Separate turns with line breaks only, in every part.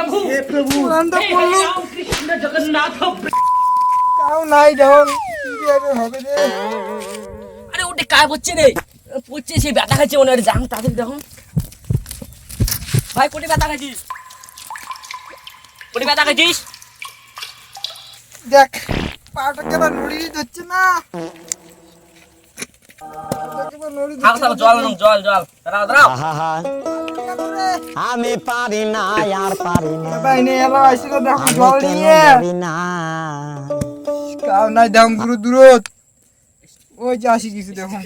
प्रभु
हे प्रभु
हे
बोलो
राम कृष्ण जगन्नाथ
কাউ নাই যখন কি আর হবে রে
আরে ওটা কাজ হচ্ছে রে পড়ছে সে ব্যথা খাচ্ছে ওনার জান তাদের দেখো ভাই কোটি ব্যথা খাচ্ছিস কোটি ব্যথা খাচ্ছিস
দেখ পাটা কেবা নড়ি যাচ্ছে না
জল জল জল দাঁড়াও দাঁড়াও
আমি পারি না আর পারি না
ভাই নে এলা আইছিল দেখো
আমি
জল
কেন
নিয়ে
মরি না
কাউ নাই দাম গুরু দূরত ওই যে আসি কিছু দেখো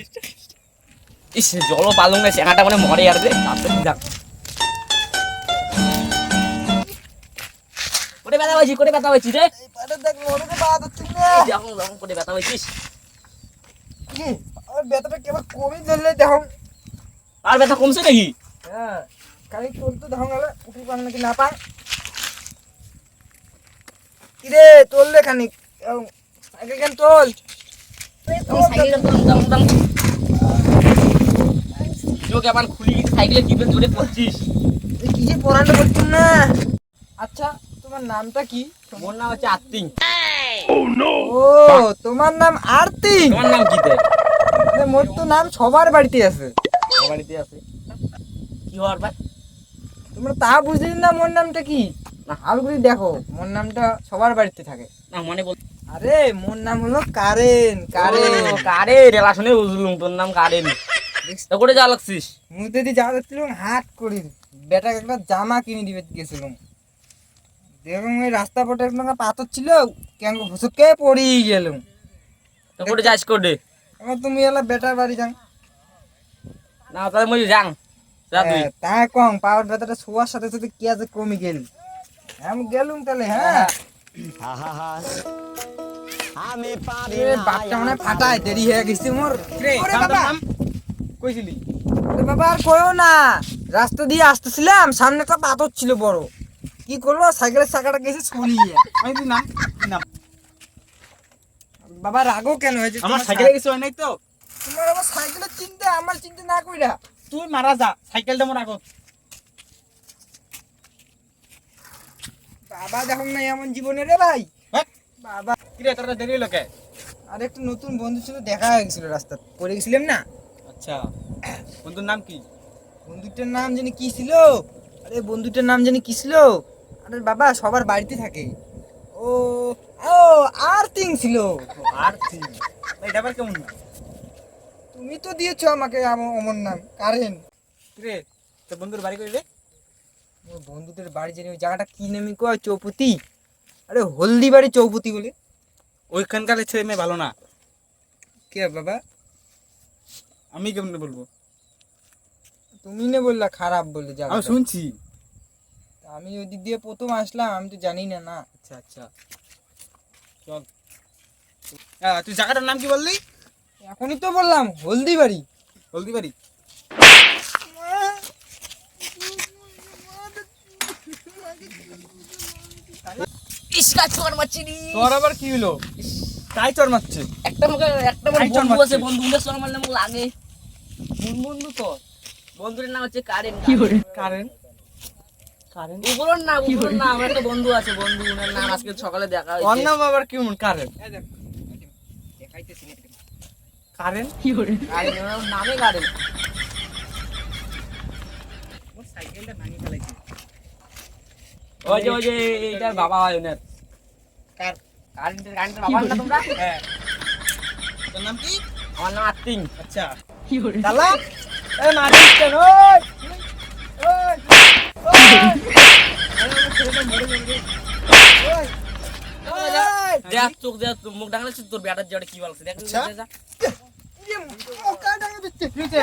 ইস জলও পালং না সেখানটা মানে মরে আর রে তারপরে দেখ কোটি ব্যথা হয়েছি রে
এই পাটা দেখ নড়ে বাদ হচ্ছে না
দেখো দেখো কোটি ব্যথা হয়েছিস
কি আর ব্যথাটা কেবা কমই ধরলে দেখো
আর ব্যথা কমছে নাকি
হ্যাঁ কালি তোর তো দেখো গেলে উঠি পান নাকি না পান কি রে তোললে খানিক সাইকেল কেন তোল
কেমন খুলি সাইকেলে টিপে জোরে পড়ছিস
কি যে পড়ানো করতুম না আচ্ছা তোমার নামটা কি
মোর নাম হচ্ছে আত্তিং
ও তোমার নাম আরতিং
তোমার নাম কি তে
মোর তো নাম সবার বাড়িতে আছে
বাড়িতে আছে কি হওয়ার ভাই
তোমরা তা বুঝলি না মোর নামটা কি না ভালো করে দেখো মোর নামটা সবার বাড়িতে থাকে
না মনে বল
আরে মোর নাম হলো কারেন কারেন
কারে রিলেশনে বুঝলুম তোর নাম কারেন তো করে যা লাগছিস
মুতে দি যা যাচ্ছিলাম হাট করি বেটাকে একটা জামা কিনে দিবে গেছিলাম দেখুন ওই রাস্তা পথে একটা পাথর ছিল কেন হুসুকে পড়ি গেলাম
তো করে যাস করে
এবার তুমি এলা বেটার বাড়ি যান
না তাহলে মই যাং যা তুই
তা কম পাওয়ার ব্যথাটা শোয়ার সাথে সাথে কি আছে কমে গেল আমি গেলুম তাহলে হ্যাঁ
আমি পারি
এ
না
বাপটা মনে হয় ফাটায় দেরি হয়ে গেছে মোর
রে
ওরে
নাম
বাবা।
নাম কইছিলি
আরে বাবা আর কয়ও না রাস্তা দিয়ে আসতেছিলাম সামনে একটা পাথর ছিল বড় কি করলো সাইকেলের চাকাটা গেছে ছড়িয়ে
আমি তুই নাম নাম
বাবা রাগও কেন হয়েছে
আমার
তোমার
সাইকেলে কিছু হয় নাই তো
তোমার আবার সাইকেলের চিন্তা আমার চিন্তা না কইরা
তুই মারা যা সাইকেলটা মোর আগত
বাবা দেখুন না এমন জীবনে রে ভাই বাবা
কি রে তোরা দেরি হলো কে
আর একটা নতুন বন্ধু ছিল দেখা হয়ে গেছিল রাস্তা পড়ে গেছিলাম না
আচ্ছা বন্ধুর নাম কি
বন্ধুটার নাম জানি কি ছিল আরে বন্ধুটার নাম জানি কি ছিল আরে বাবা সবার বাড়িতে থাকে ও ও আরতিং ছিল
আর তুই এটা আবার কেমন না
তুমি তো দিয়েছো আমাকে অমর নাম কারেন
কি রে তোর বন্ধুর বাড়ি কই রে
ওর বন্ধুদের বাড়ি জানি ওই জায়গাটা কি নামি কয় চৌপতি আরে হলদি বাড়ি চৌপতি বলে
ওইখানকার ছেলে মেয়ে ভালো না
কে বাবা
আমি কেমন বলবো
তুমি না বললা খারাপ বলে
আমি
জায়গাটা
শুনছি
আমি ওই দিক দিয়ে প্রথম আসলাম আমি তো জানি না না
আচ্ছা আচ্ছা চল তুই জায়গাটার নাম কি বললি
এখনই তো বললাম হলদি বাড়ি
হলদিবাড়ি ইসকা চোর মারছিনি
তোর আবার কি হলো তাই চর মারছে
একটা
তাই চোর
বন্ধু আছে
মারছিস?
বন্ধুদের চোর মারলে মোক লাগে কোন বন্ধু তোর বন্ধুর নাম হচ্ছে কারেন
কারেন্ট
উপরোর না আমার একটা বন্ধু আছে বন্ধু ওনার নাম আজকে সকালে দেখা
ওর
হয়েছে
নাম আবার কেমন কারেন্ট কারেন্ট
কারেন ওনার নামে কারেন ওই যে এইটার বাবা হয় ওনার
কার
কারেন্টের বাবা না তোমরা
হ্যাঁ তোর নাম কি
আমার নাম আত্তিং
আচ্ছা
চালা
এ মারিস কেন ওই
দেখ চোখ দেখ মুখ ডাকলে তোর ব্যাটার জড়ে কি বলছে দেখ
আচ্ছা।
যা।
ওকা ডাঙে দিচ্ছে
কিছে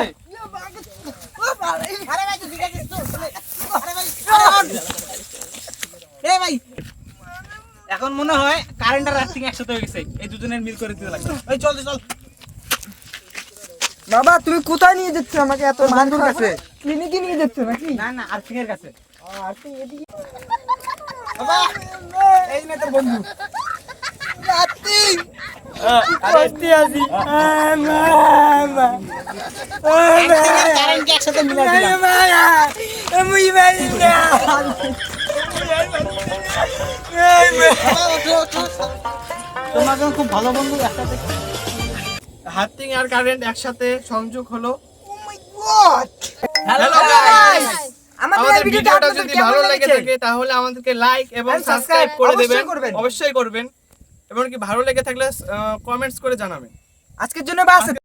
আরে ভাই তুই দিকে তো আরে ভাই
এ ভাই এখন মনে হয় কারেন্ট আর রাস্টিং একসাথে হয়ে গেছে এই দুজনের মিল করে দিতে লাগবে এই চল চল
বাবা তুমি কোথায় নিয়ে যাচ্ছ আমাকে এত মানুষ আছে ক্লিনিকে নিয়ে যাচ্ছ নাকি
না না আর্থিং এর কাছে
আর তুই এদিকে
বাবা এই নে তোর বন্ধু
রাত্রি
আরে আসি
কারেন্ট একসাথে মিলাই দিলাম
আমি
তোমরা যখন খুব ভালো বন্ধু একসাথে
হার্থিং আর কারেন্ট একসাথে সংযোগ হলো।
Hello
Hello
guys,
guys!
আমাদের
আমাদের
এই ভিডিওটা
ভিডিওটা
আপনাদের
যদি
কেমন
ভালো লেগে
লেগেছে?
থাকে তাহলে আমাদেরকে লাইক এবং
And
সাবস্ক্রাইব
subscribe
করে
অবশ্যই
দেবেন,
করবেন।
অবশ্যই করবেন এবং কি ভালো লেগে থাকলে কমেন্টস করে জানাবেন।
আজকের জন্য বাস।